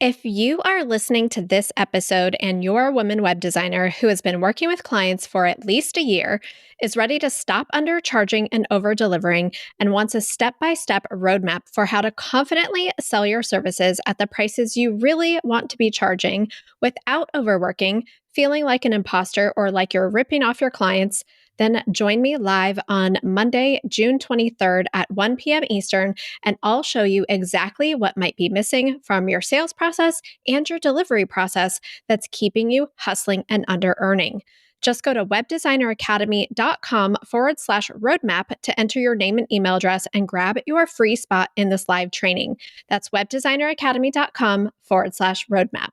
If you are listening to this episode and you're a woman web designer who has been working with clients for at least a year, is ready to stop undercharging and over-delivering, and wants a step-by-step roadmap for how to confidently sell your services at the prices you really want to be charging without overworking, feeling like an imposter, or like you're ripping off your clients, then join me live on Monday, June 23rd at 1 p.m. Eastern, and I'll show you exactly what might be missing from your sales process and your delivery process that's keeping you hustling and under earning. Just go to webdesigneracademy.com/roadmap to enter your name and email address and grab your free spot in this live training. That's webdesigneracademy.com/roadmap.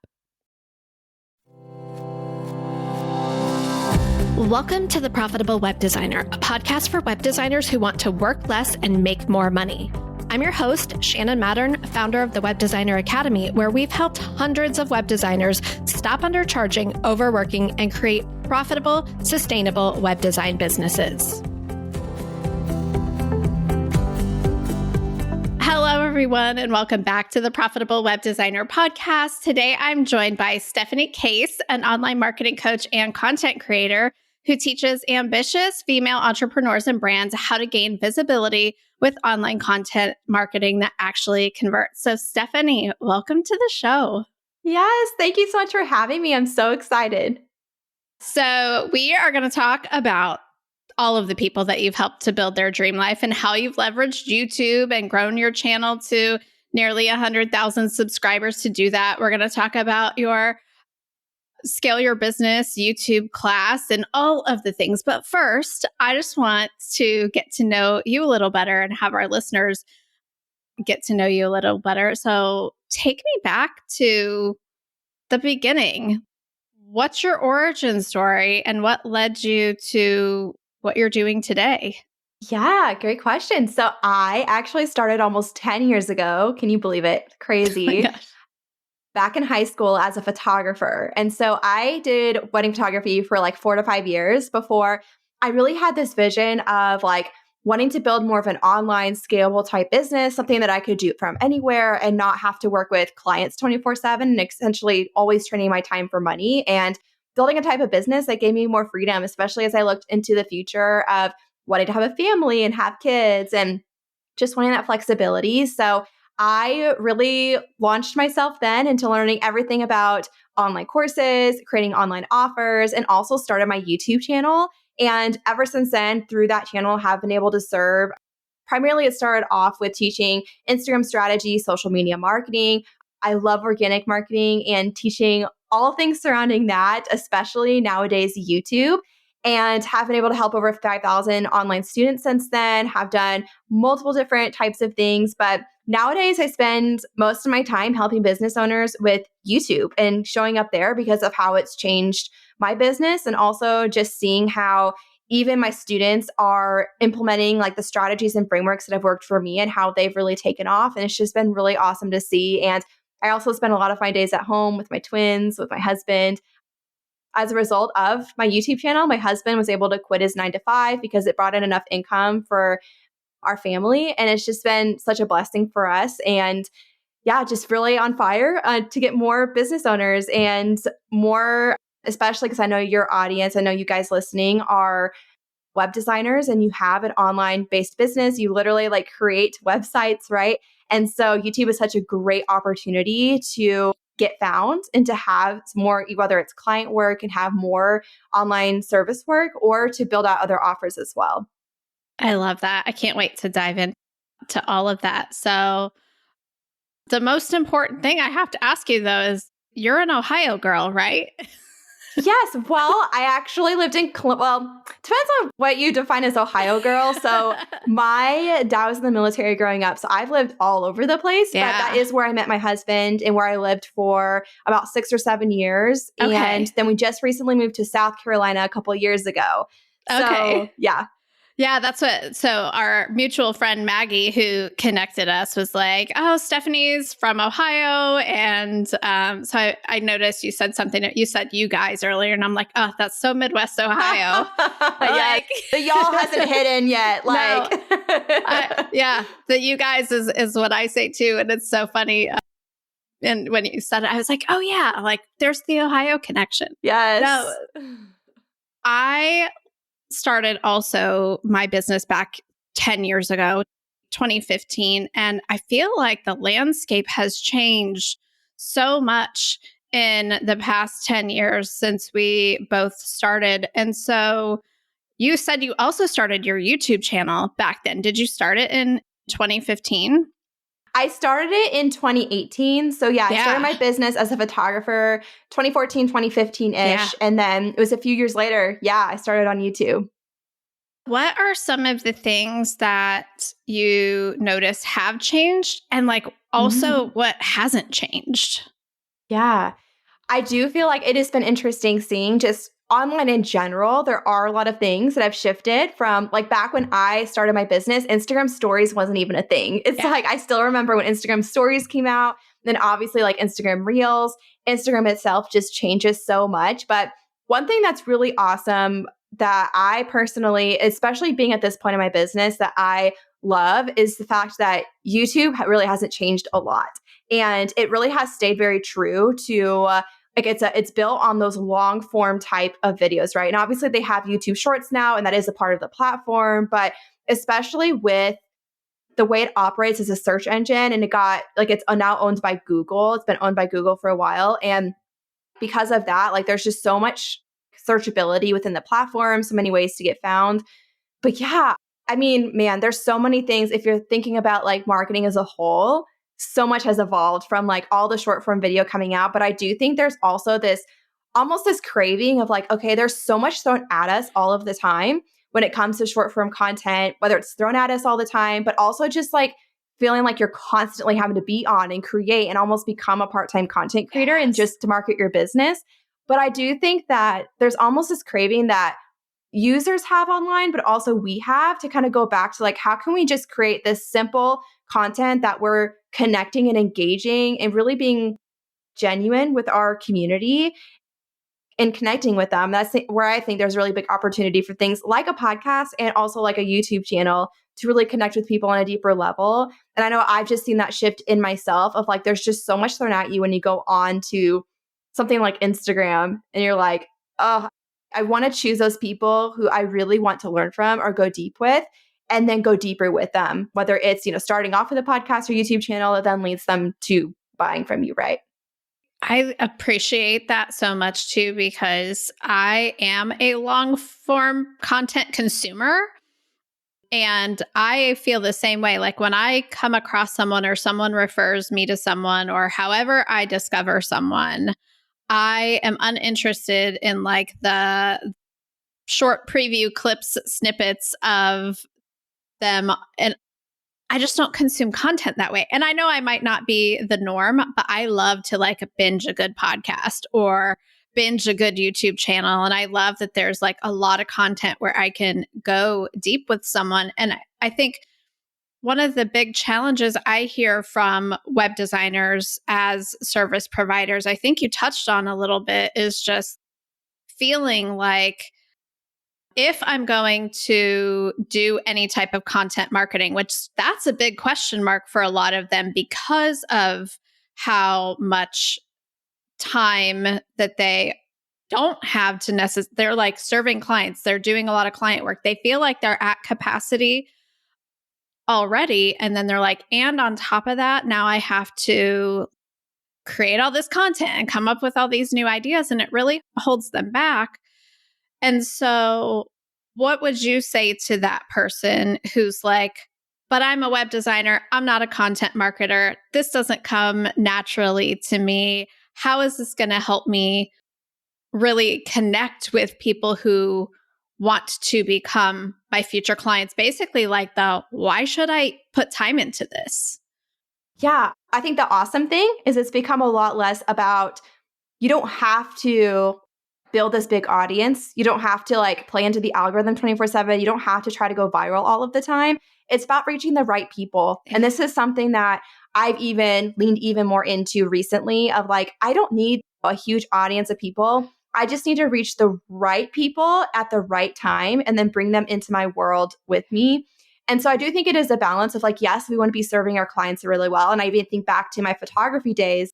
Welcome to The Profitable Web Designer, a podcast for web designers who want to work less and make more money. I'm your host, Shannon Mattern, founder of the Web Designer Academy, where we've helped hundreds of web designers stop undercharging, overworking, and create profitable, sustainable web design businesses. Hello, everyone, and welcome back to the Profitable Web Designer podcast. Today, I'm joined by Stephanie Kase, an online marketing coach and content creator who teaches ambitious female entrepreneurs and brands how to gain visibility with online content marketing that actually converts. So, Stephanie, welcome to the show. Yes, thank you so much for having me. I'm so excited. So, we are going to talk about all of the people that you've helped to build their dream life and how you've leveraged YouTube and grown your channel to nearly 100,000 subscribers to do that. We're going to talk about your Scale Your Business YouTube class and all of the things. But first, I just want to get to know you a little better and have our listeners get to know you a little better. So take me back to the beginning. What's your origin story and what led you to what you're doing today? Yeah, great question. So I actually started almost 10 years ago. Can you believe it? Crazy. Oh back in high school as a photographer. And so I did wedding photography for like 4 to 5 years before I really had this vision of like wanting to build more of an online scalable type business, something that I could do from anywhere and not have to work with clients 24/7 and essentially always trading my time for money and building a type of business that gave me more freedom, especially as I looked into the future of wanting to have a family and have kids and just wanting that flexibility. So I really launched myself then into learning everything about online courses, creating online offers, and also started my YouTube channel. And ever since then, through that channel, have been able to serve. Primarily, it started off with teaching Instagram strategy, social media marketing. I love organic marketing and teaching all things surrounding that, especially nowadays YouTube. And have been able to help over 5,000 online students since then, have done multiple different types of things. But nowadays, I spend most of my time helping business owners with YouTube and showing up there because of how it's changed my business and also just seeing how even my students are implementing like the strategies and frameworks that have worked for me and how they've really taken off. And it's just been really awesome to see. And I also spend a lot of my days at home with my twins, with my husband. As a result of my YouTube channel, my husband was able to quit his 9 to 5 because it brought in enough income for our family. And it's just been such a blessing for us. And yeah, just really on fire to get more business owners and more, especially because I know your audience, I know you guys listening are web designers and you have an online based business. You literally like create websites, right? And so YouTube is such a great opportunity to get found and to have more, whether it's client work and have more online service work or to build out other offers as well. I love that. I can't wait to dive into all of that. So the most important thing I have to ask you though is you're an Ohio girl, right? Yes. Well, I actually lived in, depends on what you define as Ohio girl. So my dad was in the military growing up. So I've lived all over the place, but that is where I met my husband and where I lived for about 6 or 7 years. Okay. And then we just recently moved to South Carolina a couple of years ago. Okay. So, yeah. Yeah, that's what. So our mutual friend Maggie, who connected us, was like, "Oh, Stephanie's from Ohio," and so I noticed you said something. You said "you guys" earlier, and I'm like, "Oh, that's so Midwest Ohio." Yes, the y'all hasn't hidden yet. Like, no, yeah, the "you guys" is what I say too, and it's so funny. And when you said it, I was like, oh yeah, like there's the Ohio connection. Yes. No, I started also my business back 10 years ago, 2015. And I feel like the landscape has changed so much in the past 10 years since we both started. And so you said you also started your YouTube channel back then. Did you start it in 2015? I started it in 2018. So yeah, I started Yeah. my business as a photographer 2014, 2015-ish. Yeah. And then it was a few years later, yeah, I started on YouTube. What are some of the things that you notice have changed and like also Mm. what hasn't changed? Yeah. I do feel like it has been interesting seeing just online in general. There are a lot of things that have shifted from like back when I started my business, Instagram stories wasn't even a thing. It's Yeah. like I still remember when Instagram stories came out, then obviously like Instagram reels, Instagram itself just changes so much. But one thing that's really awesome that I personally, especially being at this point in my business, that I love is the fact that YouTube really hasn't changed a lot. And it really has stayed very true to like it's built on those long form type of videos, right? And obviously they have YouTube Shorts now, and that is a part of the platform. But especially with the way it operates as a search engine, and it got like it's now owned by Google. It's been owned by Google for a while, and because of that, like there's just so much searchability within the platform, so many ways to get found. But yeah, I mean, man, there's so many things. If you're thinking about like marketing as a whole, so much has evolved from like all the short form video coming out. But I do think there's also this almost this craving of like, okay, there's so much thrown at us all of the time when it comes to short form content, whether it's thrown at us all the time, but also just like feeling like you're constantly having to be on and create and almost become a part time content creator and Yes. just to market your business. But I do think that there's almost this craving that users have online, but also we have to kind of go back to like, how can we just create this simple content that we're connecting and engaging and really being genuine with our community and connecting with them. That's where I think there's a really big opportunity for things like a podcast and also like a YouTube channel to really connect with people on a deeper level. And I know I've just seen that shift in myself of like, there's just so much thrown at you when you go on to something like Instagram and you're like, oh, I want to choose those people who I really want to learn from or go deep with and then go deeper with them, whether it's, starting off with a podcast or YouTube channel that then leads them to buying from you, right? I appreciate that so much too, because I am a long form content consumer. And I feel the same way. Like when I come across someone or someone refers me to someone or however I discover someone, I am uninterested in like the short preview clips, snippets of them. And I just don't consume content that way. And I know I might not be the norm, but I love to like binge a good podcast or binge a good YouTube channel. And I love that there's like a lot of content where I can go deep with someone. And I think one of the big challenges I hear from web designers as service providers, I think you touched on a little bit, is just feeling like if I'm going to do any type of content marketing, which that's a big question mark for a lot of them because of how much time that they don't have to necessarily, they're like serving clients, they're doing a lot of client work. They feel like they're at capacity already. And then they're like, and on top of that, now I have to create all this content and come up with all these new ideas. And it really holds them back. And so, what would you say to that person who's like, but I'm a web designer, I'm not a content marketer, this doesn't come naturally to me. How is this going to help me really connect with people who want to become my future clients? Basically, like why should I put time into this? Yeah, I think the awesome thing is it's become a lot less about you don't have to build this big audience. You don't have to like play into the algorithm 24/7. You don't have to try to go viral all of the time. It's about reaching the right people. And this is something that I've even leaned even more into recently of like, I don't need a huge audience of people. I just need to reach the right people at the right time and then bring them into my world with me. And so I do think it is a balance of like, yes, we want to be serving our clients really well. And I even think back to my photography days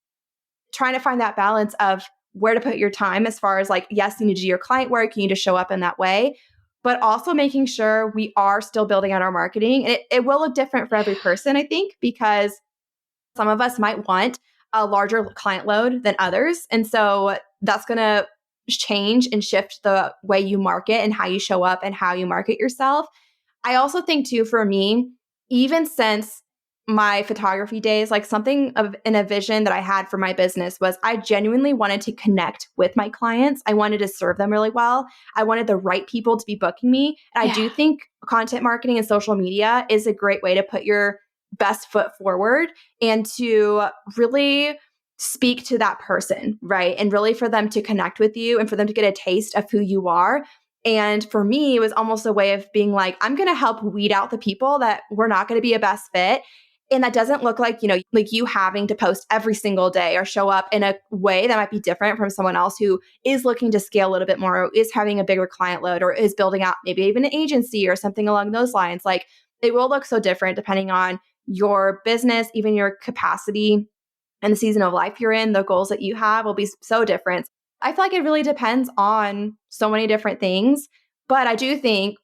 trying to find that balance of where to put your time as far as like, yes, you need to do your client work, you need to show up in that way, but also making sure we are still building out our marketing. And it will look different for every person, I think, because some of us might want a larger client load than others. And so that's going to change and shift the way you market and how you show up and how you market yourself. I also think too, for me, even since my photography days, like something of in a vision that I had for my business was I genuinely wanted to connect with my clients. I wanted to serve them really well. I wanted the right people to be booking me. And I do think content marketing and social media is a great way to put your best foot forward and to really speak to that person, right? And really for them to connect with you and for them to get a taste of who you are. And for me, it was almost a way of being like, I'm going to help weed out the people that were not going to be a best fit. And that doesn't look like, like you having to post every single day or show up in a way that might be different from someone else who is looking to scale a little bit more, or is having a bigger client load, or is building out maybe even an agency or something along those lines. Like it will look so different depending on your business, even your capacity and the season of life you're in, the goals that you have will be so different. I feel like it really depends on so many different things. But I do think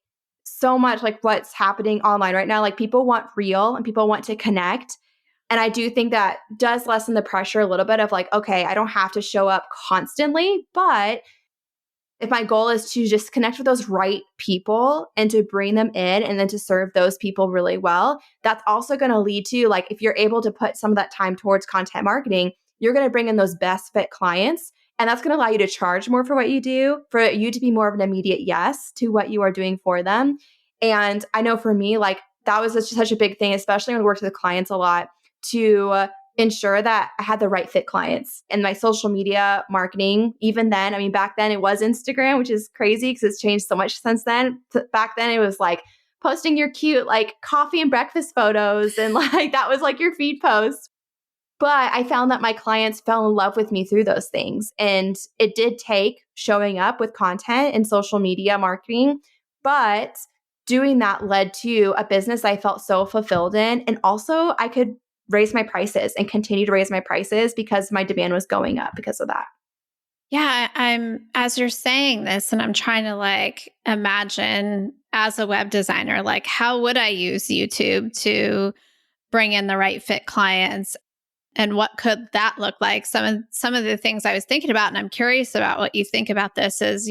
so much like what's happening online right now, like people want real and people want to connect. And I do think that does lessen the pressure a little bit of like, okay, I don't have to show up constantly, but if my goal is to just connect with those right people and to bring them in and then to serve those people really well, that's also going to lead to like, if you're able to put some of that time towards content marketing, you're going to bring in those best fit clients. And that's going to allow you to charge more for what you do, for you to be more of an immediate yes to what you are doing for them. And I know for me, like that was such a big thing, especially when I worked with clients a lot, to ensure that I had the right fit clients. And my social media marketing, even then, I mean, back then it was Instagram, which is crazy because it's changed so much since then. Back then it was like posting your cute like coffee and breakfast photos and like that was like your feed post. But I found that my clients fell in love with me through those things. And it did take showing up with content and social media marketing. But doing that led to a business I felt so fulfilled in. And also, I could raise my prices and continue to raise my prices because my demand was going up because of that. Yeah, I'm as you're saying this, and I'm trying to like imagine as a web designer, like how would I use YouTube to bring in the right fit clients? And what could that look like? Some of the things I was thinking about, and I'm curious about what you think about this, is,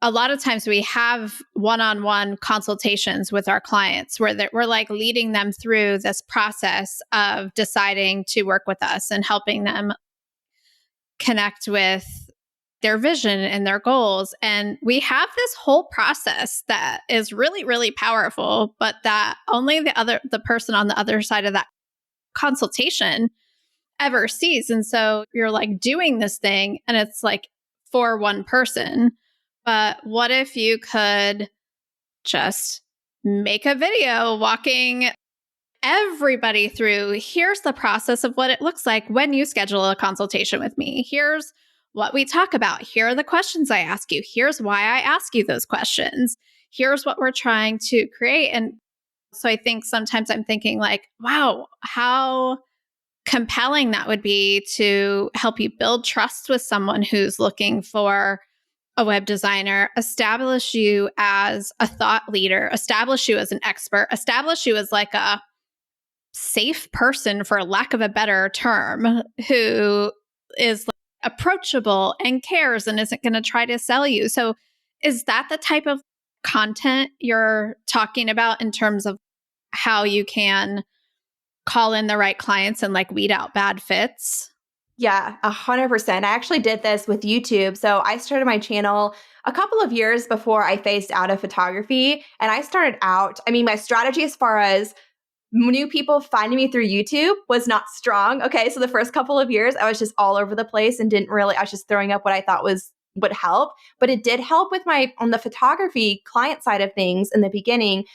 a lot of times we have one-on-one consultations with our clients where we're like leading them through this process of deciding to work with us and helping them connect with their vision and their goals. And we have this whole process that is really, really powerful, but that only the person on the other side of that consultation ever sees. And so you're like doing this thing and it's like for one person. But what if you could just make a video walking everybody through, here's the process of what it looks like when you schedule a consultation with me. Here's what we talk about. Here are the questions I ask you. Here's why I ask you those questions. Here's what we're trying to create. And so I think sometimes I'm thinking like, wow, how compelling that would be to help you build trust with someone who's looking for a web designer, establish you as a thought leader, establish you as an expert, establish you as like a safe person, for lack of a better term, who is like approachable and cares and isn't going to try to sell you. So is that the type of content you're talking about in terms of how you can call in the right clients and like weed out bad fits? Yeah, 100%. I actually did this with YouTube. So I started my channel a couple of years before I phased out of photography. And I started out, I mean, my strategy as far as new people finding me through YouTube was not strong. Okay. So the first couple of years, I was just all over the place and I was just throwing up what I thought would help. But it did help with on the photography client side of things in the beginning.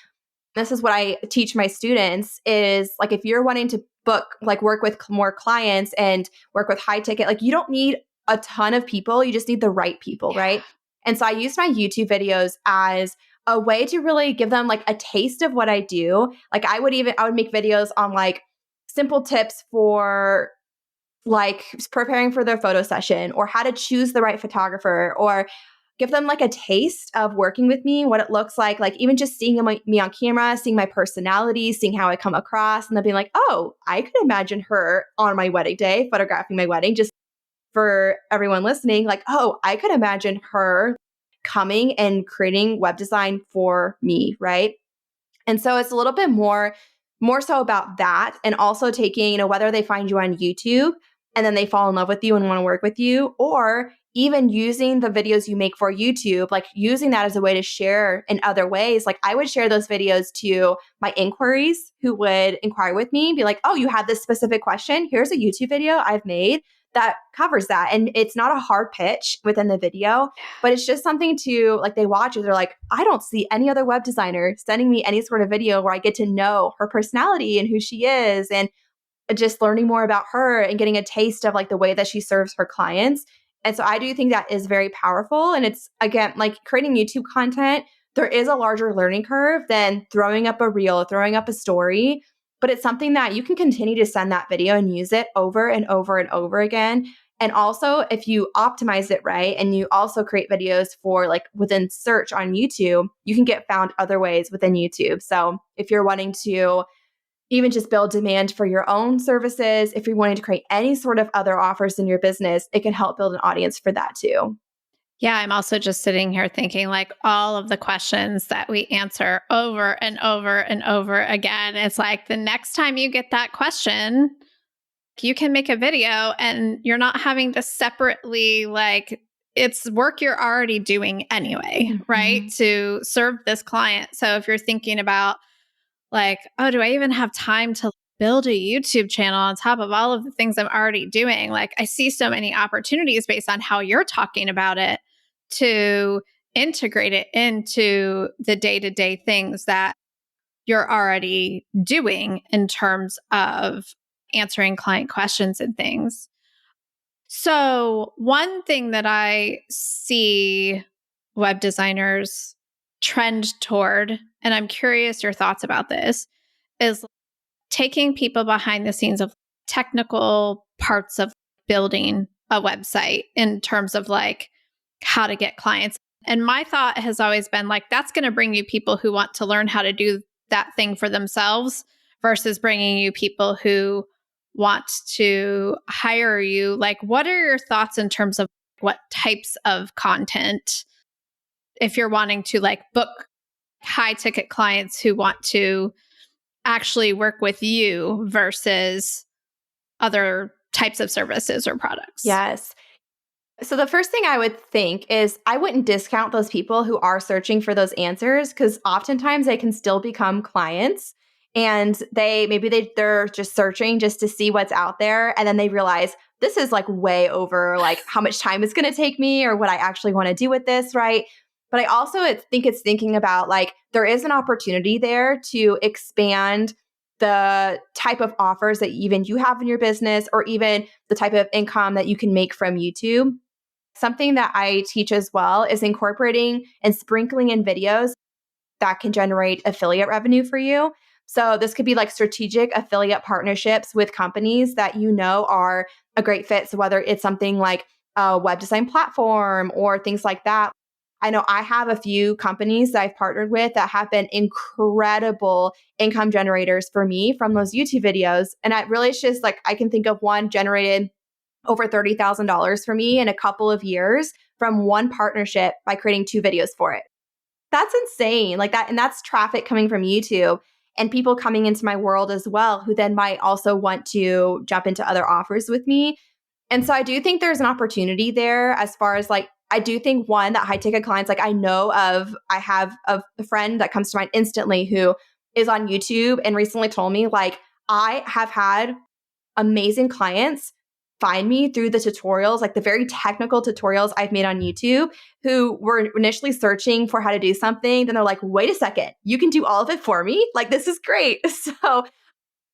This is what I teach my students is like, if you're wanting to work with more clients and work with high ticket, like you don't need a ton of people. You just need the right people. Yeah. Right. And so I use my YouTube videos as a way to really give them like a taste of what I do. Like I would make videos on like simple tips for like preparing for their photo session, or how to choose the right photographer, or give them like a taste of working with me, what it looks like even just seeing me on camera, seeing my personality, seeing how I come across, and then being like, oh, I could imagine her on my wedding day, photographing my wedding. Just for everyone listening, like, oh, I could imagine her coming and creating web design for me, right? And so it's a little bit more so about that, and also taking, whether they find you on YouTube and then they fall in love with you and want to work with you, or even using the videos you make for YouTube, like using that as a way to share in other ways. Like I would share those videos to my inquiries who would inquire with me, be like, oh, you had this specific question. Here's a YouTube video I've made that covers that. And it's not a hard pitch within the video, but it's just something to like, they watch it. They're like, I don't see any other web designer sending me any sort of video where I get to know her personality and who she is, and just learning more about her and getting a taste of like the way that she serves her clients. And so I do think that is very powerful. And it's, again, like creating YouTube content, there is a larger learning curve than throwing up a reel, throwing up a story, but it's something that you can continue to send that video and use it over and over and over again. And also, if you optimize it right and you also create videos for like within search on YouTube, you can get found other ways within YouTube. So if you're wanting to even just build demand for your own services, if you're wanting to create any sort of other offers in your business, it can help build an audience for that too. Yeah, I'm also just sitting here thinking like all of the questions that we answer over and over and over again. It's like the next time you get that question, you can make a video and you're not having to separately, like, it's work you're already doing anyway, right? To serve this client. So if you're thinking about like, oh, do I even have time to build a YouTube channel on top of all of the things I'm already doing? Like, I see so many opportunities based on how you're talking about it to integrate it into the day-to-day things that you're already doing in terms of answering client questions and things. So, one thing that I see web designers trend toward, and I'm curious your thoughts about this, is taking people behind the scenes of technical parts of building a website in terms of like how to get clients. And my thought has always been like, that's going to bring you people who want to learn how to do that thing for themselves versus bringing you people who want to hire you. Like, what are your thoughts in terms of what types of content, if you're wanting to like book high ticket clients who want to actually work with you versus other types of services or products? Yes. So the first thing I would think is I wouldn't discount those people who are searching for those answers, because oftentimes they can still become clients, and they're just searching just to see what's out there, and then they realize this is like way over like how much time it's going to take me or what I actually want to do with this, right? But I also think it's thinking about like there is an opportunity there to expand the type of offers that even you have in your business, or even the type of income that you can make from YouTube. Something that I teach as well is incorporating and sprinkling in videos that can generate affiliate revenue for you. So this could be like strategic affiliate partnerships with companies that you know are a great fit. So whether it's something like a web design platform or things like that. I know I have a few companies that I've partnered with that have been incredible income generators for me from those YouTube videos. And I really, it's just like, I can think of one generated over $30,000 for me in a couple of years from one partnership by creating 2 videos for it. That's insane. Like that. And that's traffic coming from YouTube and people coming into my world as well, who then might also want to jump into other offers with me. And so I do think there's an opportunity there as far as like, I do think one, that high ticket clients, like I have a friend that comes to mind instantly who is on YouTube and recently told me like, I have had amazing clients find me through the tutorials, like the very technical tutorials I've made on YouTube, who were initially searching for how to do something. Then they're like, wait a second, you can do all of it for me? Like, this is great. So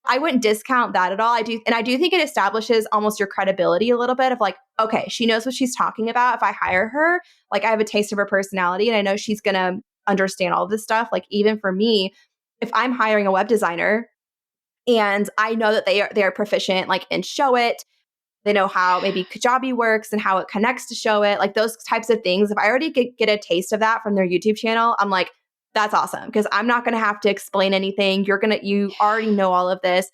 I wouldn't discount that at all. I do think it establishes almost your credibility a little bit of like, okay, she knows what she's talking about. If I hire her, like I have a taste of her personality and I know she's going to understand all of this stuff. Like even for me, if I'm hiring a web designer and I know that they are proficient like in Show It, They know how maybe Kajabi works and how it connects to show it, like those types of things. If I already get a taste of that from their YouTube channel, I'm like, that's awesome because I'm not going to have to explain anything. You already know all of this.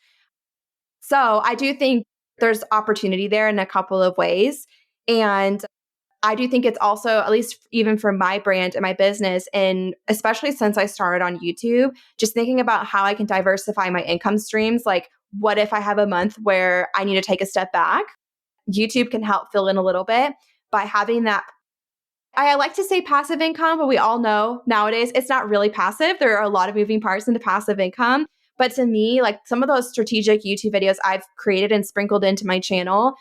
So I do think there's opportunity there in a couple of ways. And I do think it's also, at least even for my brand and my business, and especially since I started on YouTube, just thinking about how I can diversify my income streams. Like, what if I have a month where I need to take a step back? YouTube can help fill in a little bit by having that. I like to say passive income, but we all know nowadays it's not really passive. There are a lot of moving parts into passive income. But to me, like some of those strategic YouTube videos I've created and sprinkled into my channel,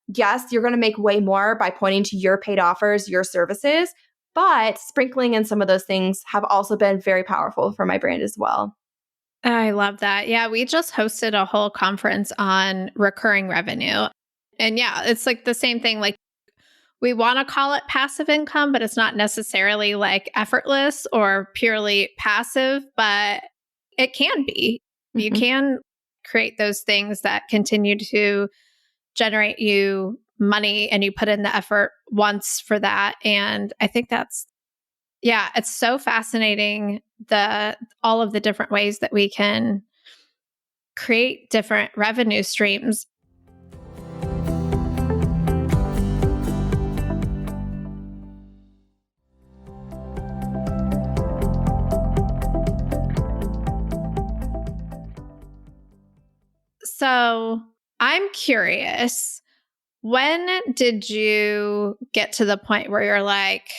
yes, you're going to make way more by pointing to your paid offers, your services, but sprinkling in some of those things have also been very powerful for my brand as well. I love that. Yeah, we just hosted a whole conference on recurring revenue. And yeah, it's like the same thing. Like we want to call it passive income, but it's not necessarily like effortless or purely passive, but it can be. You Mhm. can create those things that continue to generate you money and you put in the effort once for that. And I think that's, yeah, it's so fascinating, the all of the different ways that we can create different revenue streams. So I'm curious, when did you get to the point where you're like,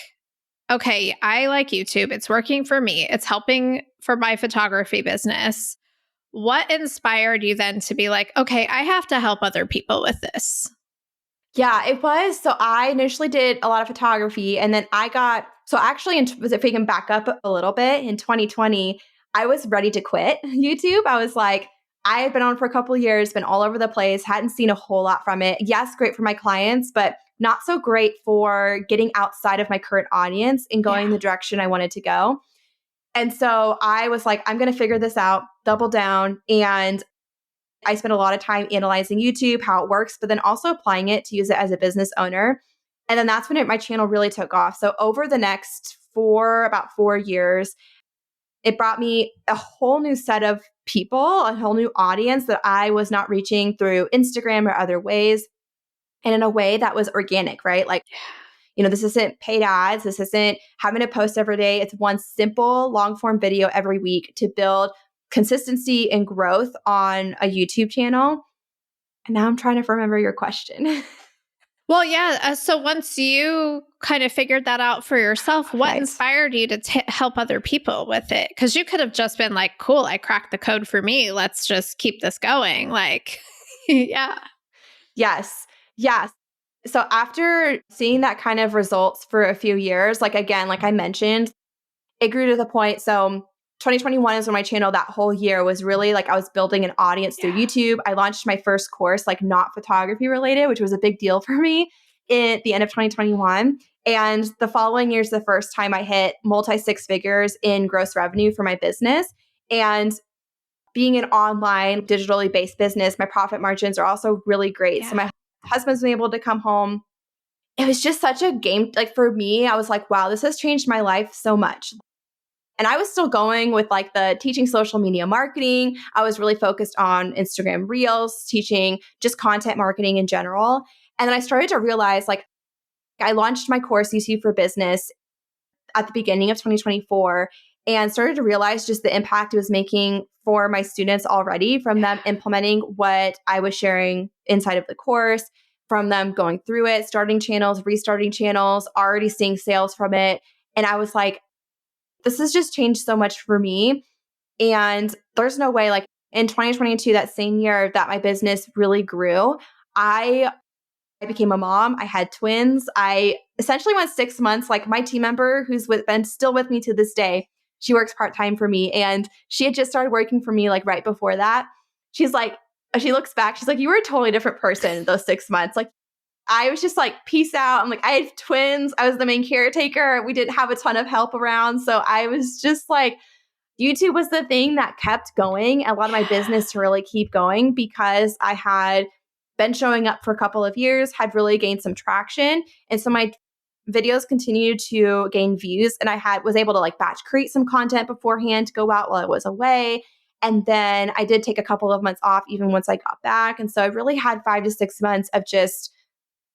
okay, I like YouTube. It's working for me. It's helping for my photography business. What inspired you then to be like, okay, I have to help other people with this? Yeah, it was. So I initially did a lot of photography and then so actually, if we can back up a little bit, in 2020, I was ready to quit YouTube. I was like, I had been on for a couple of years, been all over the place, hadn't seen a whole lot from it. Yes, great for my clients, but not so great for getting outside of my current audience and going Yeah. the direction I wanted to go. And so I was like, I'm going to figure this out, double down. And I spent a lot of time analyzing YouTube, how it works, but then also applying it to use it as a business owner. And then that's when my channel really took off. So over the next about 4 years, it brought me a whole new set of people, a whole new audience that I was not reaching through Instagram or other ways. And in a way that was organic, right? Like, this isn't paid ads. This isn't having to post every day. It's one simple long form video every week to build consistency and growth on a YouTube channel. And now I'm trying to remember your question. Well, yeah. So once you kind of figured that out for yourself, what Right. inspired you to help other people with it? Because you could have just been like, cool, I cracked the code for me. Let's just keep this going. Like, yeah. Yes. Yes. So after seeing that kind of results for a few years, like again, like I mentioned, it grew to the point. So 2021 is when my channel that whole year was really like I was building an audience through Yeah. YouTube. I launched my first course, like not photography related, which was a big deal for me at the end of 2021. And the following year is the first time I hit multi six figures in gross revenue for my business. And being an online digitally based business, my profit margins are also really great. So Yeah. my husband's been able to come home. It was just such a game. Like for me, I was like, wow, this has changed my life so much. And I was still going with like the teaching social media marketing. I was really focused on Instagram Reels, teaching just content marketing in general. And then I started to realize like I launched my course YouTube for Business at the beginning of 2024 and started to realize just the impact it was making for my students already from them implementing what I was sharing inside of the course, from them going through it, starting channels, restarting channels, already seeing sales from it. And I was like, this has just changed so much for me. And there's no way, like in 2022, that same year that my business really grew, I became a mom. I had twins. I essentially went 6 months. Like my team member, who's been still with me to this day, she works part time for me, and she had just started working for me like right before that. She's like, she looks back. She's like, you were a totally different person in those 6 months. Like I was just like, peace out. I'm like, I had twins. I was the main caretaker. We didn't have a ton of help around, so I was just like, YouTube was the thing that kept going. A lot of my business to really keep going because I had been showing up for a couple of years, had really gained some traction. And so my videos continued to gain views, and was able to like batch create some content beforehand to go out while I was away. And then I did take a couple of months off even once I got back. And so I really had 5 to 6 months of just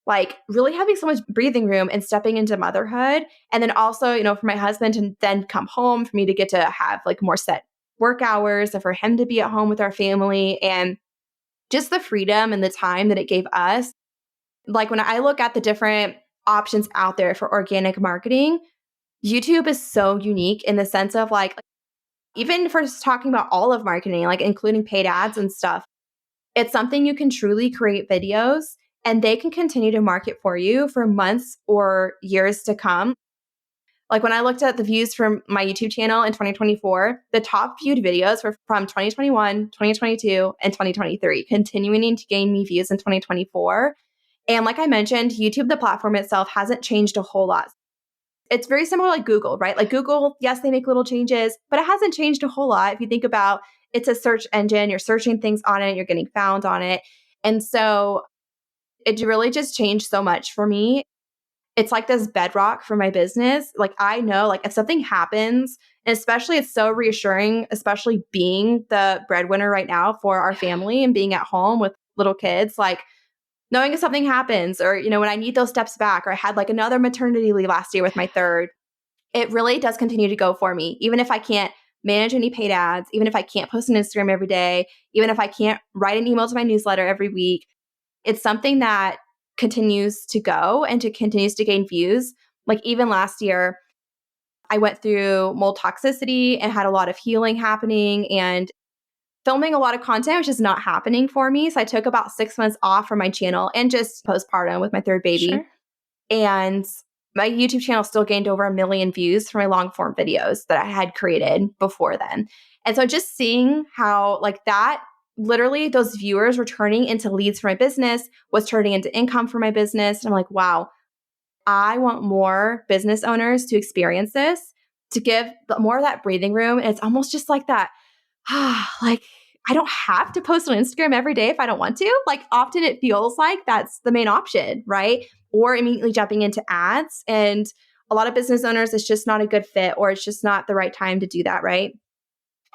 like really having so much breathing room and stepping into motherhood. And then also, for my husband to then come home, for me to get to have like more set work hours, and for him to be at home with our family, and just the freedom and the time that it gave us. Like when I look at the different options out there for organic marketing, YouTube is so unique in the sense of like, even for just talking about all of marketing, like including paid ads and stuff, it's something you can truly create videos and they can continue to market for you for months or years to come. Like when I looked at the views from my YouTube channel in 2024, the top viewed videos were from 2021, 2022, and 2023, continuing to gain me views in 2024. And like I mentioned, YouTube, the platform itself, hasn't changed a whole lot. It's very similar like Google, right? Like Google, yes, they make little changes, but it hasn't changed a whole lot. If you think about it's a search engine, you're searching things on it, you're getting found on it. And so it really just changed so much for me. It's like this bedrock for my business. Like I know like if something happens, and especially it's so reassuring, especially being the breadwinner right now for our family and being at home with little kids, like knowing if something happens or, when I need those steps back, or I had like another maternity leave last year with my third, it really does continue to go for me. Even if I can't manage any paid ads, even if I can't post on Instagram every day, even if I can't write an email to my newsletter every week, it's something that continues to go and continues to gain views. Like even last year, I went through mold toxicity and had a lot of healing happening, and filming a lot of content was just not happening for me. So I took about 6 months off from my channel and just postpartum with my third baby. Sure. And my YouTube channel still gained over 1 million views for my long form videos that I had created before then. And so just seeing how like that, literally those viewers were turning into leads for my business, was turning into income for my business. And I'm like, wow, I want more business owners to experience this, to give more of that breathing room. And it's almost just like that, like I don't have to post on Instagram every day if I don't want to. Like often it feels like that's the main option, right? Or immediately jumping into ads. And a lot of business owners, it's just not a good fit, or it's just not the right time to do that, right?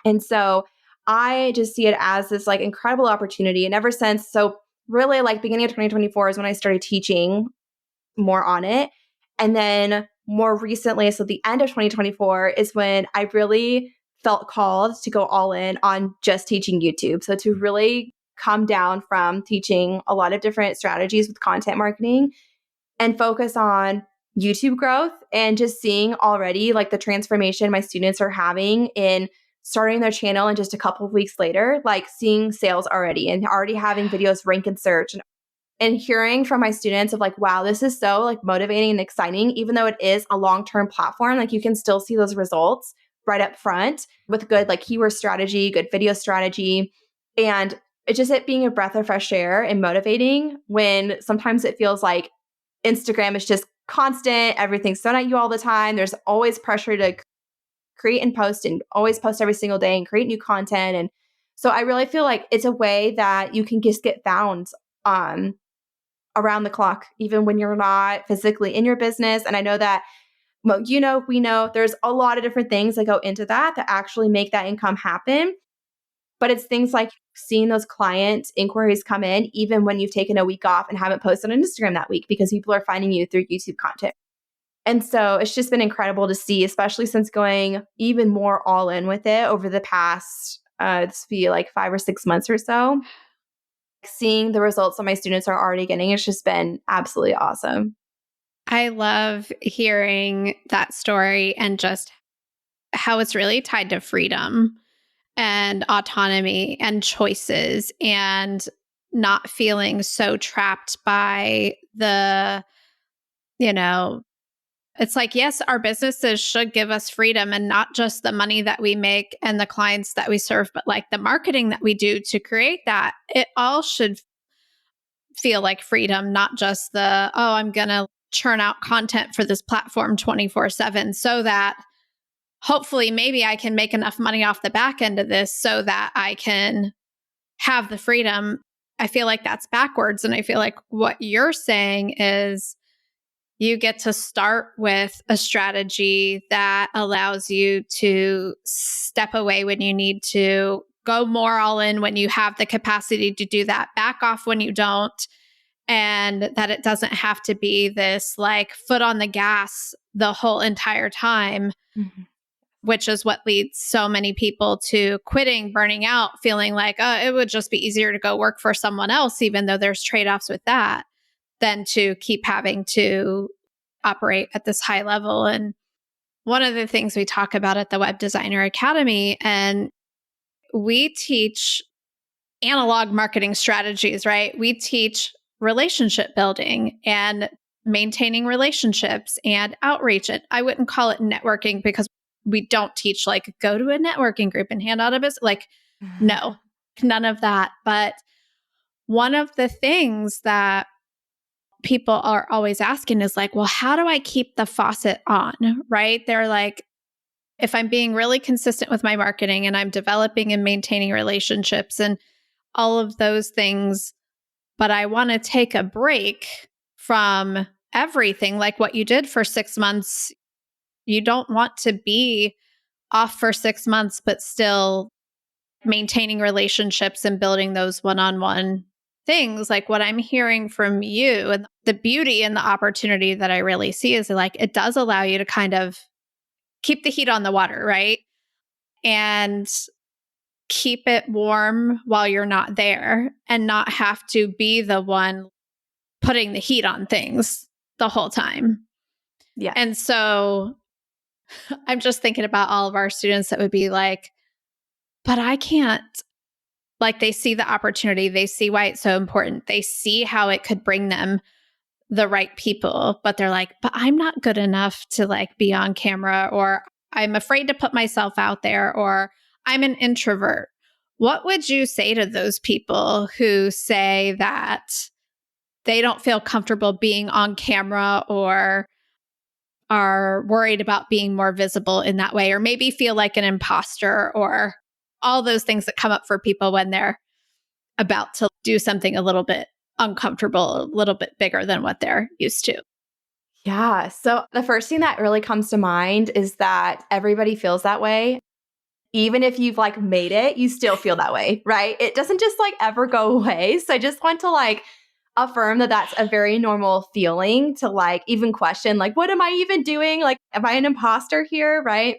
And so I just see it as this like incredible opportunity. And ever since, so really like beginning of 2024 is when I started teaching more on it. And then more recently, so the end of 2024 is when I really felt called to go all in on just teaching YouTube. So to really come down from teaching a lot of different strategies with content marketing and focus on YouTube growth, and just seeing already like the transformation my students are having in starting their channel, and just a couple of weeks later, like seeing sales already and already having videos rank in search, and hearing from my students of like, wow, this is so like motivating and exciting. Even though it is a long-term platform, like you can still see those results right up front with good like keyword strategy, good video strategy. And it's just it being a breath of fresh air and motivating when sometimes it feels like Instagram is just constant, everything's thrown at you all the time. There's always pressure to create and post, and always post every single day and create new content. And so I really feel like it's a way that you can just get found around the clock, even when you're not physically in your business. And I know that, well, we know there's a lot of different things that go into that actually make that income happen. But it's things like seeing those client inquiries come in, even when you've taken a week off and haven't posted on Instagram that week, because people are finding you through YouTube content. And so it's just been incredible to see, especially since going even more all in with it over the past, this be like 5 or 6 months or so. Seeing the results that my students are already getting, it's just been absolutely awesome. I love hearing that story, and just how it's really tied to freedom and autonomy and choices, and not feeling so trapped by it's like, yes, our businesses should give us freedom, and not just the money that we make and the clients that we serve, but like the marketing that we do to create that. It all should feel like freedom, not just I'm going to churn out content for this platform 24/7 so that hopefully maybe I can make enough money off the back end of this so that I can have the freedom I feel like that's backwards. And I feel like what you're saying is you get to start with a strategy that allows you to step away when you need to, go more all in when you have the capacity to do that, back off when you don't, and that it doesn't have to be this like foot on the gas the whole entire time, Mhm. which is what leads so many people to quitting, burning out, feeling like, oh, it would just be easier to go work for someone else, even though there's trade-offs with that, than to keep having to operate at this high level. And one of the things we talk about at the Web Designer Academy, and we teach analog marketing strategies, right? We teach relationship building and maintaining relationships and outreach. And I wouldn't call it networking because we don't teach like go to a networking group and hand out a business. Like, no, none of that. But one of the things that people are always asking is like, well, how do I keep the faucet on? Right? They're like, if I'm being really consistent with my marketing and I'm developing and maintaining relationships and all of those things, but I want to take a break from everything, like what you did for 6 months. You don't want to be off for 6 months, but still maintaining relationships and building those one-on-one things. Like what I'm hearing from you and the beauty and the opportunity that I really see is like it does allow you to kind of keep the heat on the water, right? And keep it warm while you're not there and not have to be the one putting the heat on things the whole time. Yes. And so I'm just thinking about all of our students that would be like, but I can't. Like they see the opportunity, they see why it's so important, they see how it could bring them the right people, but they're like, but I'm not good enough to like be on camera, or I'm afraid to put myself out there, or I'm an introvert. What would you say to those people who say that they don't feel comfortable being on camera or are worried about being more visible in that way, or maybe feel like an imposter, or all those things that come up for people when they're about to do something a little bit uncomfortable, a little bit bigger than what they're used to? Yeah. So the first thing that really comes to mind is that everybody feels that way. Even if you've like made it, you still feel that way, right? It doesn't just like ever go away. So I just want to like affirm that that's a very normal feeling to like even question, like, what am I even doing? Like, am I an imposter here? Right.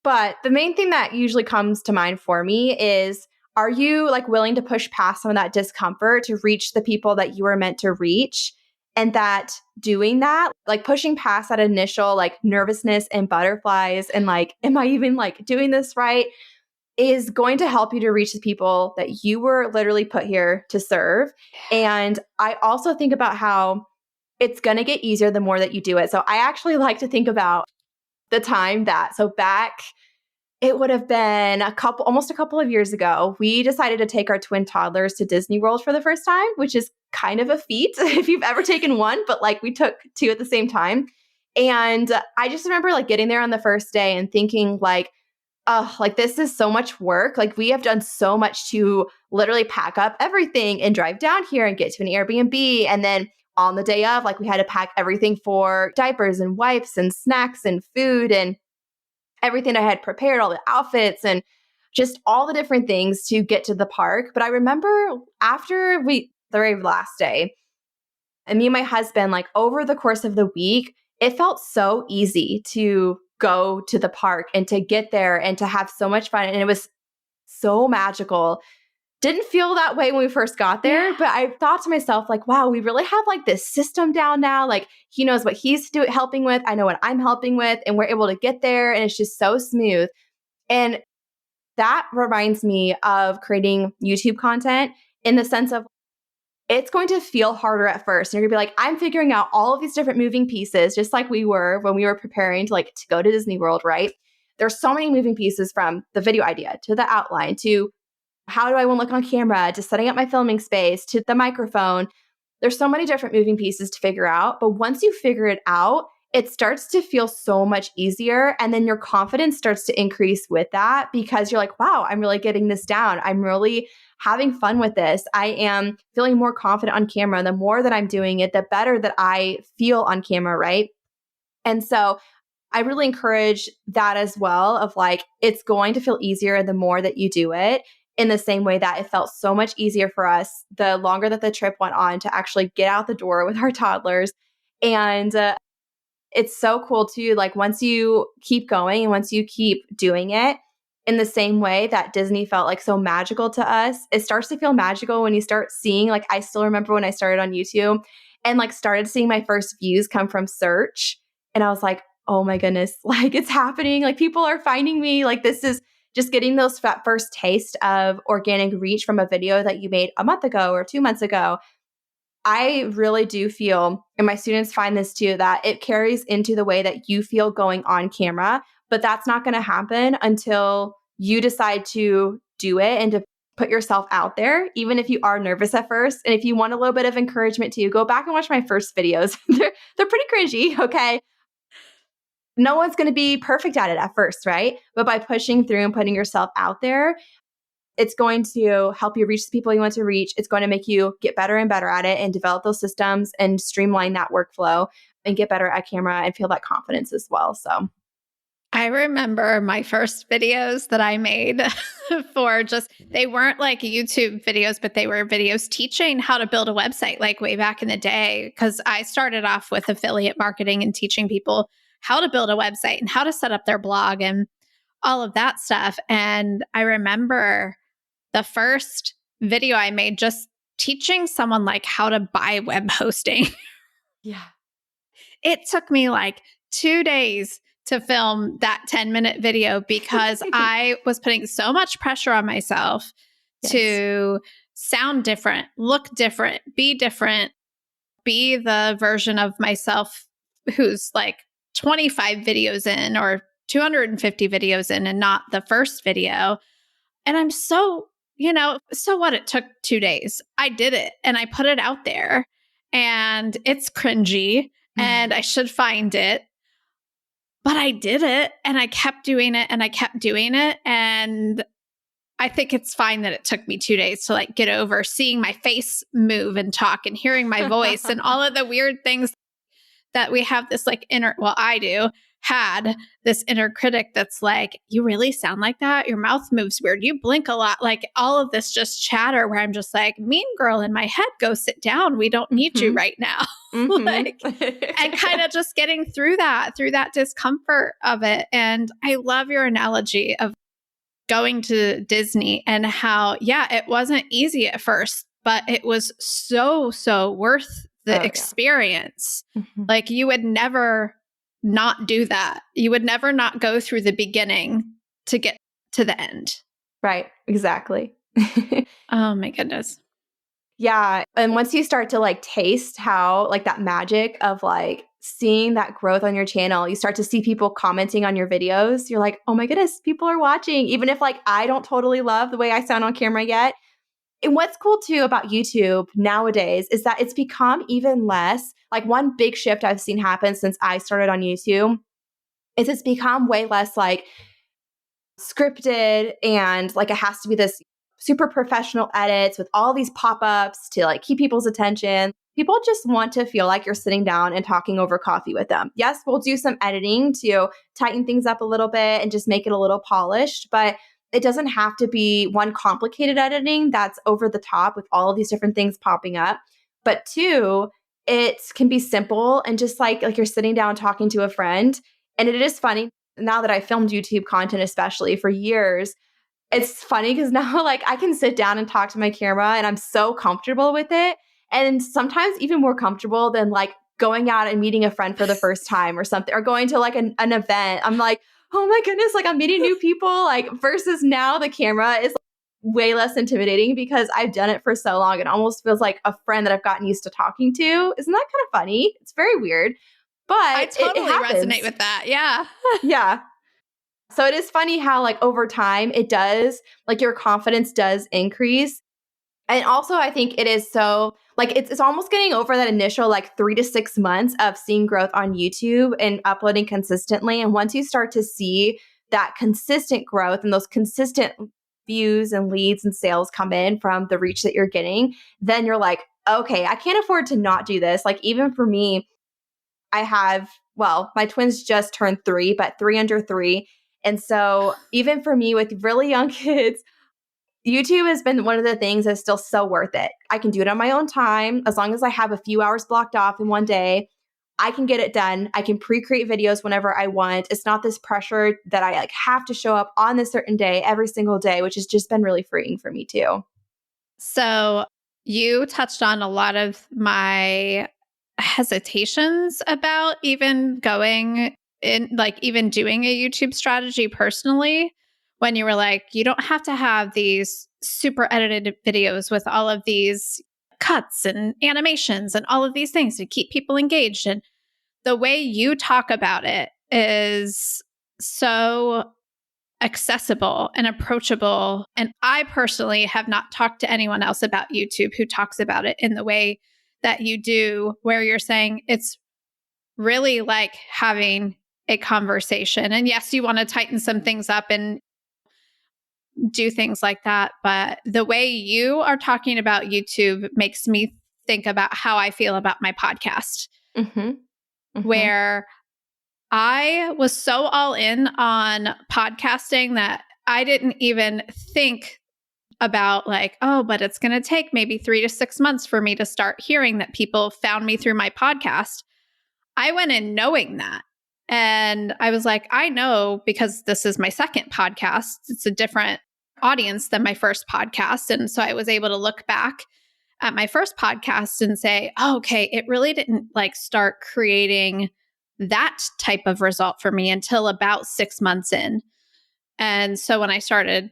But the main thing that usually comes to mind for me is, are you like willing to push past some of that discomfort to reach the people that you were meant to reach? And that doing that, like pushing past that initial like nervousness and butterflies and like, am I even like doing this right? Is going to help you to reach the people that you were literally put here to serve. And I also think about how it's going to get easier the more that you do it. So I actually like to think about the time that, so back, it would have been almost a couple of years ago, we decided to take our twin toddlers to Disney World for the first time, which is kind of a feat if you've ever taken one, but like we took two at the same time. And I just remember like getting there on the first day and thinking like, oh, like this is so much work. Like we have done so much to literally pack up everything and drive down here and get to an Airbnb. And then on the day of, like we had to pack everything for diapers and wipes and snacks and food and everything I had prepared, all the outfits and just all the different things to get to the park. But I remember after the very last day, and me and my husband, like over the course of the week, it felt so easy to go to the park and to get there and to have so much fun. And it was so magical. Didn't feel that way when we first got there, but I thought to myself, like, wow, we really have like this system down now. Like he knows what he's helping with. I know what I'm helping with, and we're able to get there. And it's just so smooth. And that reminds me of creating YouTube content in the sense of it's going to feel harder at first. And you're gonna be like, I'm figuring out all of these different moving pieces, just like we were when we were preparing to go to Disney World, right? There's so many moving pieces, from the video idea to the outline to how do I want to look on camera, to setting up my filming space, to the microphone. There's so many different moving pieces to figure out. But once you figure it out, it starts to feel so much easier. And then your confidence starts to increase with that because you're like, wow, I'm really getting this down. I'm really having fun with this. I am feeling more confident on camera. The more that I'm doing it, the better that I feel on camera, right? And so I really encourage that as well of like, it's going to feel easier the more that you do it, in the same way that it felt so much easier for us the longer that the trip went on to actually get out the door with our toddlers. And it's so cool too. Like once you keep going and once you keep doing it in the same way that Disney felt like so magical to us, it starts to feel magical when you start seeing, like, I still remember when I started on YouTube and like started seeing my first views come from search. And I was like, oh my goodness, like it's happening. Like people are finding me. Like this is just getting those first taste of organic reach from a video that you made a month ago or 2 months ago. I really do feel, and my students find this too, that it carries into the way that you feel going on camera, but that's not going to happen until you decide to do it and to put yourself out there, even if you are nervous at first. And if you want a little bit of encouragement too, go back and watch my first videos. They're pretty cringy, okay? No one's going to be perfect at it at first, right? But by pushing through and putting yourself out there, it's going to help you reach the people you want to reach. It's going to make you get better and better at it and develop those systems and streamline that workflow and get better at camera and feel that confidence as well. So I remember my first videos that I made for they weren't like YouTube videos, but they were videos teaching how to build a website like way back in the day. Because I started off with affiliate marketing and teaching people how to build a website and how to set up their blog and all of that stuff. And I remember the first video I made just teaching someone like how to buy web hosting. yeah. It took me like 2 days to film that 10-minute video because I was putting so much pressure on myself to sound different, look different, be the version of myself who's like 25 videos in or 250 videos in and not the first video. And I'm so what? It took 2 days. I did it and I put it out there and it's cringy and I should find it. But I did it and I kept doing it and I kept doing it. And I think it's fine that it took me 2 days to like get over seeing my face move and talk and hearing my voice and all of the weird things that we have this like had this inner critic that's like, you really sound like that? Your mouth moves weird. You blink a lot. Like all of this just chatter where I'm just like, mean girl in my head, go sit down. We don't need you right now. Like, and kind of just getting through that discomfort of it. And I love your analogy of going to Disney and how, it wasn't easy at first, but it was so worth the experience. Like you would never not do that. You would never not go through the beginning to get to the end. Right. Exactly. Oh my goodness. Yeah. And once you start to like taste how like that magic of like seeing that growth on your channel, you start to see people commenting on your videos. You're like, oh my goodness, people are watching. Even if like I don't totally love the way I sound on camera yet. And what's cool too about YouTube nowadays is that it's become even less, like one big shift I've seen happen since I started on YouTube is it's become way less like scripted and like it has to be this super professional edits with all these pop-ups to like keep people's attention. People just want to feel like you're sitting down and talking over coffee with them. Yes, we'll do some editing to tighten things up a little bit and just make it a little polished, but it doesn't have to be one complicated editing that's over the top with all of these different things popping up. But two, it can be simple and just like you're sitting down talking to a friend. And it is funny now that I filmed YouTube content, especially for years. It's funny because now like I can sit down and talk to my camera and I'm so comfortable with it. And sometimes even more comfortable than like going out and meeting a friend for the first time or something, or going to like an event. I'm like, oh my goodness, like I'm meeting new people, like versus now the camera is way less intimidating because I've done it for so long. It almost feels like a friend that I've gotten used to talking to. Isn't that kind of funny? It's very weird, but I totally it happens. resonate with that. Yeah. Yeah. So it is funny how like over time it does, like your confidence does increase. And also I think it is so like it's almost getting over that initial like 3 to 6 months of seeing growth on YouTube and uploading consistently. And once you start to see that consistent growth and those consistent views and leads and sales come in from the reach that you're getting, then you're like, okay, I can't afford to not do this. Like even for me, I have, well, my twins just turned 3, but 3 under 3. And so even for me with really young kids, YouTube has been one of the things that's still so worth it. I can do it on my own time. As long as I have a few hours blocked off in one day, I can get it done. I can pre-create videos whenever I want. It's not this pressure that I like have to show up on this certain day every single day, which has just been really freeing for me too. So you touched on a lot of my hesitations about even going in, like even doing a YouTube strategy personally, when you were like, you don't have to have these super edited videos with all of these cuts and animations and all of these things to keep people engaged. And the way you talk about it is so accessible and approachable. And I personally have not talked to anyone else about YouTube who talks about it in the way that you do, where you're saying it's really like having a conversation. And yes, you want to tighten some things up and do things like that. But the way you are talking about YouTube makes me think about how I feel about my podcast, Mm-hmm. Mm-hmm. where I was so all in on podcasting that I didn't even think about like, oh, but it's going to take maybe 3 to 6 months for me to start hearing that people found me through my podcast. I went in knowing that. And I was like, I know because this is my second podcast. It's a different audience than my first podcast. And so I was able to look back at my first podcast and say, oh, okay, it really didn't like start creating that type of result for me until about 6 months in. And so when I started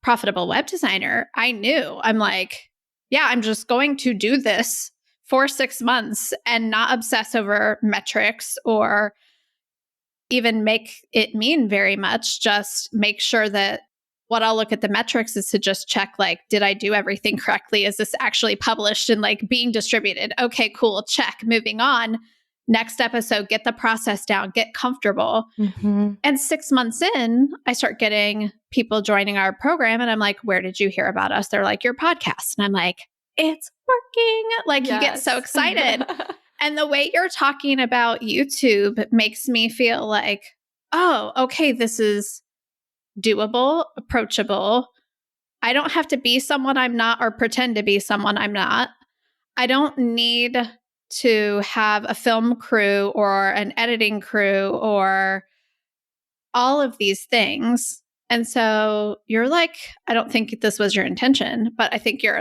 Profitable Web Designer, I knew I'm like, yeah, I'm just going to do this for 6 months and not obsess over metrics or even make it mean very much. Just make sure that what I'll look at the metrics is to just check, like, did I do everything correctly? Is this actually published and like being distributed? Okay, cool. Check. Moving on. Next episode, get the process down, get comfortable. Mm-hmm. And 6 months in, I start getting people joining our program. And I'm like, where did you hear about us? They're like, your podcast. And I'm like, it's working. Like, you get so excited. And the way you're talking about YouTube makes me feel like, oh, okay, this is doable, approachable. I don't have to be someone I'm not or pretend to be someone I'm not. I don't need to have a film crew or an editing crew or all of these things. And so you're like, I don't think this was your intention, but I think you're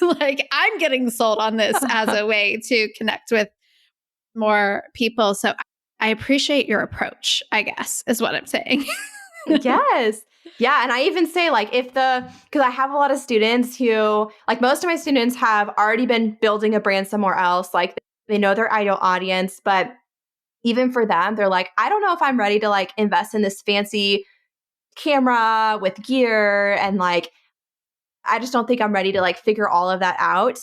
like, I'm getting sold on this as a way to connect with more people. So I appreciate your approach, I guess, is what I'm saying. Yes. Yeah. And I even say, like, because I have a lot of students who, like, most of my students have already been building a brand somewhere else. Like, they know their ideal audience, but even for them, they're like, I don't know if I'm ready to like invest in this fancy camera with gear. And like, I just don't think I'm ready to like figure all of that out.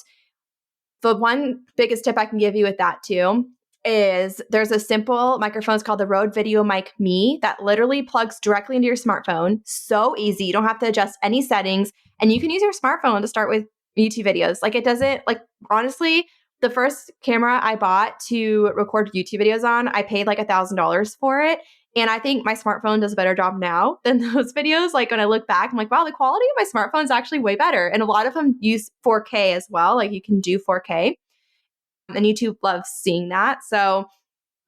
The one biggest tip I can give you with that too is there's a simple microphone. It's called the Rode Video Mic Me that literally plugs directly into your smartphone. So easy. You don't have to adjust any settings. And you can use your smartphone to start with YouTube videos. Like, it doesn't, like, honestly, the first camera I bought to record YouTube videos on, I paid like $1,000 for it. And I think my smartphone does a better job now than those videos. Like, when I look back, I'm like, wow, the quality of my smartphone is actually way better. And a lot of them use 4K as well. Like, you can do 4K. And YouTube loves seeing that. So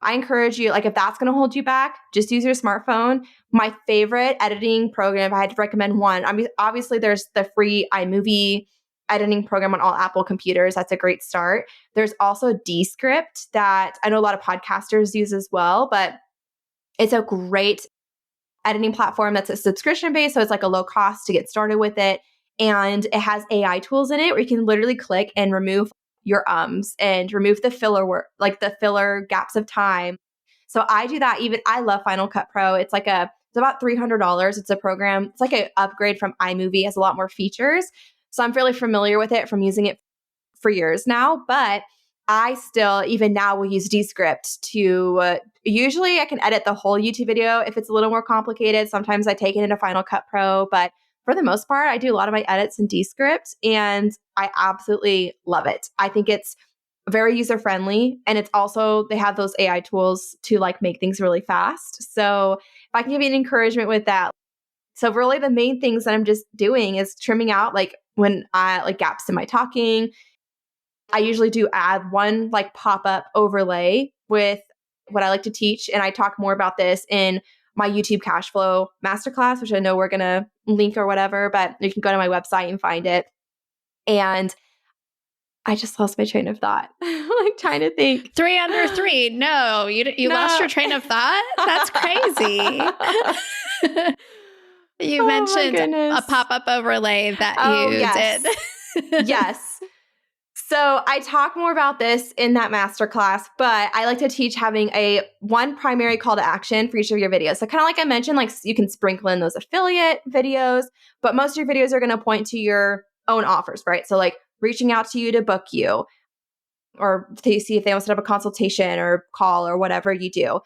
I encourage you, like, if that's going to hold you back, just use your smartphone. My favorite editing program, if I had to recommend one, I mean, obviously there's the free iMovie editing program on all Apple computers. That's a great start. There's also Descript that I know a lot of podcasters use as well, but it's a great editing platform that's a subscription based. So it's like a low cost to get started with it. And it has AI tools in it where you can literally click and remove your ums and remove the filler work, like the filler gaps of time. So I do that. Even I love Final Cut Pro. It's about $300. It's a program. It's like an upgrade from iMovie. It has a lot more features. So I'm fairly familiar with it from using it for years now. But I still, even now, will use Descript to, usually I can edit the whole YouTube video if it's a little more complicated. Sometimes I take it into Final Cut Pro, but for the most part, I do a lot of my edits in Descript and I absolutely love it. I think it's very user friendly. And it's also, they have those AI tools to like make things really fast. So if I can give you an encouragement with that. So really the main things that I'm just doing is trimming out like when I like gaps in my talking. I usually do add one like pop-up overlay with what I like to teach. And I talk more about this in my YouTube cash flow masterclass, which I know we're going to link or whatever, but you can go to my website and find it. And I just lost my train of thought. Like trying to think. 3 under 3. No, you lost your train of thought? That's crazy. You mentioned a pop-up overlay that you yes. did. Yes. So I talk more about this in that masterclass, but I like to teach having a one primary call to action for each of your videos. So kind of like I mentioned, like you can sprinkle in those affiliate videos, but most of your videos are going to point to your own offers, right? So like reaching out to you to book you or to see if they want to set up a consultation or call or whatever you do.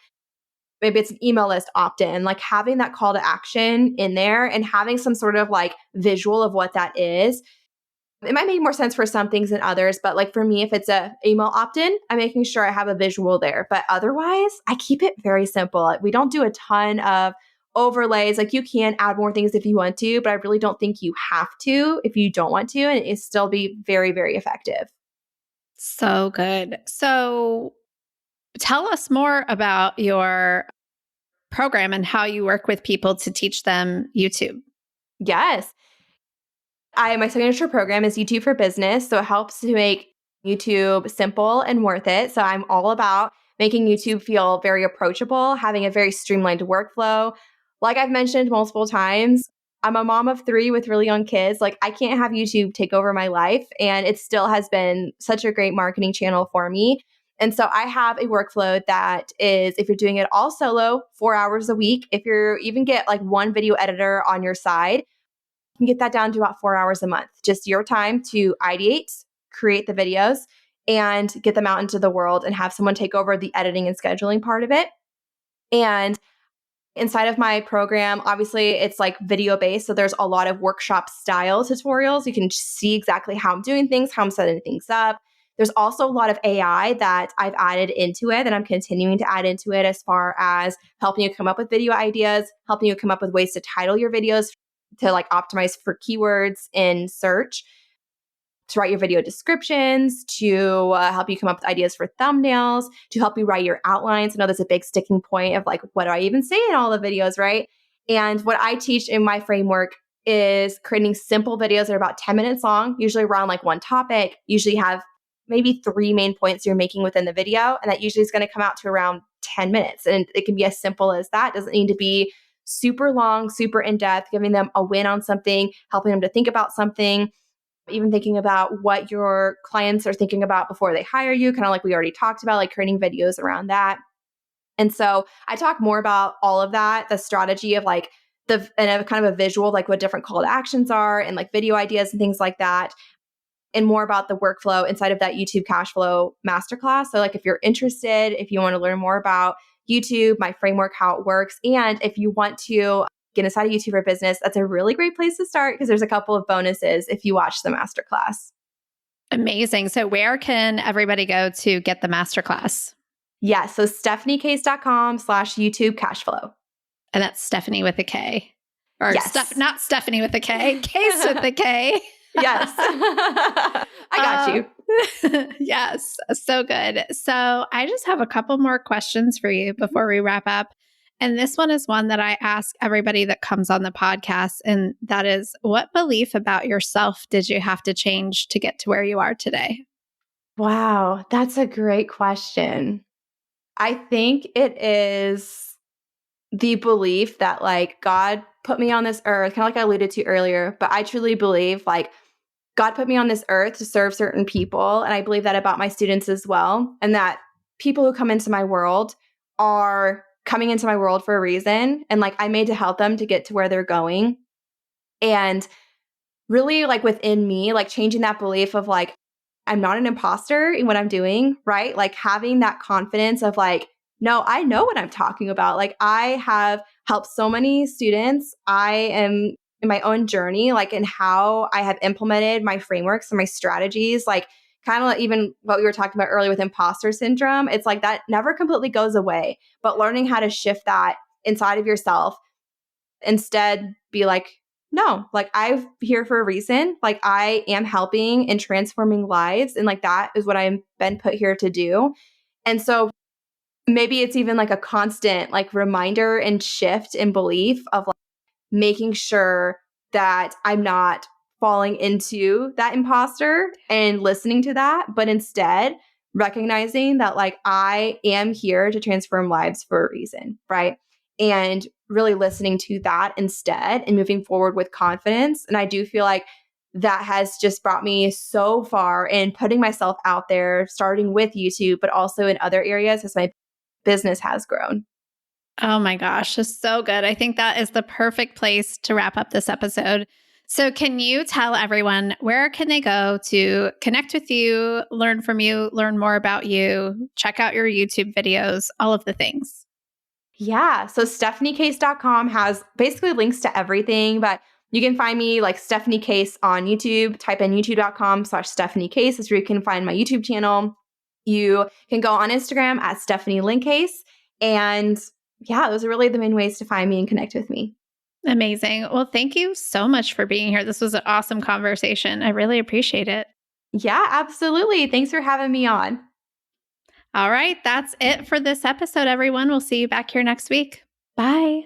Maybe it's an email list opt-in, like having that call to action in there and having some sort of like visual of what that is. It might make more sense for some things than others, but like for me, if it's a email opt-in, I'm making sure I have a visual there. But otherwise, I keep it very simple. We don't do a ton of overlays. Like you can add more things if you want to, but I really don't think you have to if you don't want to, and it still be very, very effective. So good. So tell us more about your program and how you work with people to teach them YouTube. Yes. My signature program is YouTube for Business. So it helps to make YouTube simple and worth it. So I'm all about making YouTube feel very approachable, having a very streamlined workflow. Like I've mentioned multiple times, I'm a mom of 3 with really young kids. Like I can't have YouTube take over my life. And it still has been such a great marketing channel for me. And so I have a workflow that is, if you're doing it all solo, 4 hours a week, if you're even get like one video editor on your side, you can get that down to about 4 hours a month. Just your time to ideate, create the videos, and get them out into the world and have someone take over the editing and scheduling part of it. And inside of my program, obviously it's like video based. So there's a lot of workshop style tutorials. You can see exactly how I'm doing things, how I'm setting things up. There's also a lot of AI that I've added into it that I'm continuing to add into it as far as helping you come up with video ideas, helping you come up with ways to title your videos to like optimize for keywords in search, to write your video descriptions, to help you come up with ideas for thumbnails, to help you write your outlines. I know that's a big sticking point of like, what do I even say in all the videos, right? And what I teach in my framework is creating simple videos that are about 10 minutes long, usually around like one topic, usually have maybe 3 main points you're making within the video. And that usually is going to come out to around 10 minutes. And it can be as simple as that. It doesn't need to be super long, super in-depth, giving them a win on something, helping them to think about something, even thinking about what your clients are thinking about before they hire you, kind of like we already talked about, like creating videos around that. And so I talk more about all of that, the strategy of like and a kind of a visual, like what different call to actions are and like video ideas and things like that, and more about the workflow inside of that YouTube cash flow masterclass. So like if you're interested, if you want to learn more about YouTube, my framework, how it works, and if you want to get inside of YouTube for Business, that's a really great place to start because there's a couple of bonuses if you watch the masterclass. Amazing. So where can everybody go to get the masterclass? Yeah, so stephaniekase.com/YouTube cashflow. And that's Stephanie with a K. Or yes. Not Stephanie with a K, Kase with a K. Yes. I got you. Yes. So good. So I just have a couple more questions for you before we wrap up. And this one is one that I ask everybody that comes on the podcast. And that is, what belief about yourself did you have to change to get to where you are today? Wow. That's a great question. I think it is the belief that like God put me on this earth, kind of like I alluded to earlier, but I truly believe like God put me on this earth to serve certain people. And I believe that about my students as well. And that people who come into my world are coming into my world for a reason. And like I'm made to help them to get to where they're going. And really like within me, like changing that belief of like, I'm not an imposter in what I'm doing, right? Like having that confidence of like, no, I know what I'm talking about. Like I have helped so many students. I am in my own journey, like in how I have implemented my frameworks and my strategies, like kind of like even what we were talking about earlier with imposter syndrome, it's like that never completely goes away, but learning how to shift that inside of yourself, instead be like, no, like I'm here for a reason. Like I am helping and transforming lives. And like that is what I've been put here to do. And so maybe it's even like a constant like reminder and shift in belief of like making sure that I'm not falling into that imposter and listening to that, but instead recognizing that like I am here to transform lives for a reason, right? And really listening to that instead and moving forward with confidence. And I do feel like that has just brought me so far in putting myself out there, starting with YouTube, but also in other areas as my business has grown. Oh my gosh, it's so good. I think that is the perfect place to wrap up this episode. So can you tell everyone where can they go to connect with you, learn from you, learn more about you, check out your YouTube videos, all of the things? Yeah. So stephaniecase.com has basically links to everything, but you can find me like Stephanie Case on YouTube. Type in youtube.com/Stephanie Case is where you can find my YouTube channel. You can go on Instagram at Stephanie Lincase. And yeah, those are really the main ways to find me and connect with me. Amazing. Well, thank you so much for being here. This was an awesome conversation. I really appreciate it. Yeah, absolutely. Thanks for having me on. All right, that's it for this episode, everyone. We'll see you back here next week. Bye.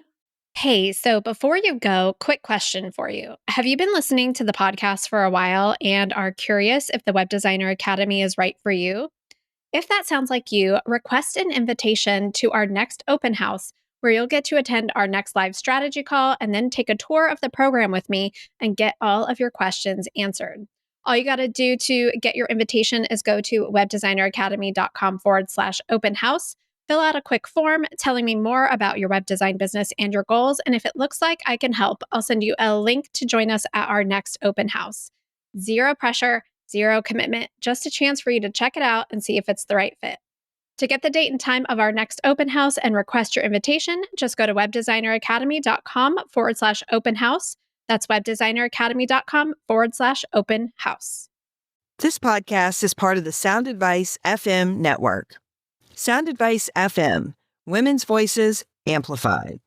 Hey, so before you go, quick question for you. Have you been listening to the podcast for a while and are curious if the Web Designer Academy is right for you? If that sounds like you, request an invitation to our next open house where you'll get to attend our next live strategy call and then take a tour of the program with me and get all of your questions answered. All you got to do to get your invitation is go to webdesigneracademy.com/open house, fill out a quick form telling me more about your web design business and your goals. And if it looks like I can help, I'll send you a link to join us at our next open house. Zero pressure, zero commitment, just a chance for you to check it out and see if it's the right fit. To get the date and time of our next open house and request your invitation, just go to webdesigneracademy.com/open house. That's webdesigneracademy.com/open house. This podcast is part of the Sound Advice FM network. Sound Advice FM, women's voices amplified.